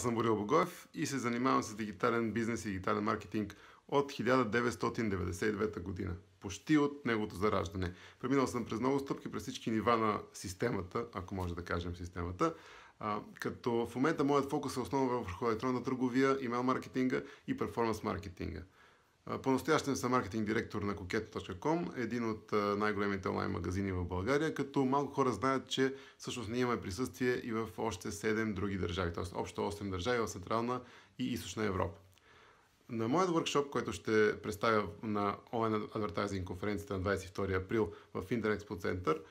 Аз съм Борил Богоев и се занимавам с дигитален бизнес и дигитален маркетинг от 1999 година. Почти от неговото зараждане. Преминал съм през много стъпки, през всички нива на системата, ако може да кажем системата. Като в момента моят фокус е основно върху електронна търговия, имейл маркетинга и перформанс маркетинга. По-настоящем съм маркетинг директор на Coquette.com, един от най-големите онлайн магазини в България, като малко хора знаят, че всъщност ние имаме присъствие и в още 7 други държави, т.е. общо 8 държави в Централна и Източна Европа. На моят workshop, който ще представя на онлайн адвертайзинг конференцията на 22 април в Интерекспо център,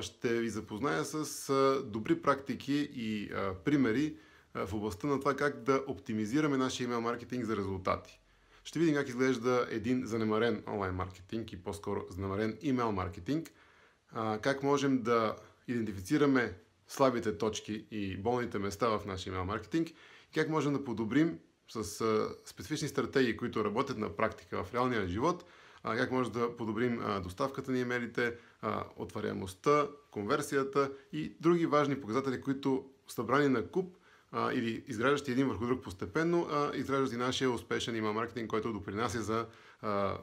ще ви запозная с добри практики и примери в областта на това как да оптимизираме нашия имейл маркетинг за резултати. Ще видим как изглежда един занемарен онлайн маркетинг и по-скоро занемарен имейл маркетинг, как можем да идентифицираме слабите точки и болните места в нашия имейл маркетинг и как можем да подобрим с специфични стратегии, които работят на практика в реалния живот, как може да подобрим доставката на имейлите, отваряемостта, конверсията и други важни показатели, които събрани на куп или изграждащи един върху друг постепенно, изграждат и нашия успешен имейл маркетинг, който допринася за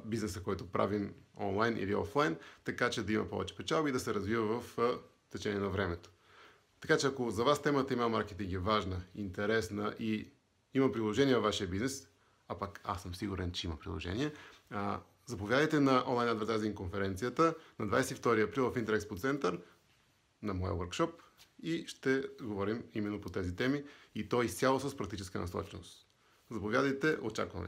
бизнеса, който правим онлайн или офлайн, така че да има повече печалби и да се развива в течение на времето. Така че ако за вас темата имейл маркетинг е важна, интересна и има приложение във вашия бизнес, а пък аз съм сигурен, че има приложение, заповядайте на онлайн адвертайзинг конференцията на 22 април в Интерекспо център на моя workshop и ще говорим именно по тези теми и то изцяло с практическа насоченост. Заповядайте, очакваме.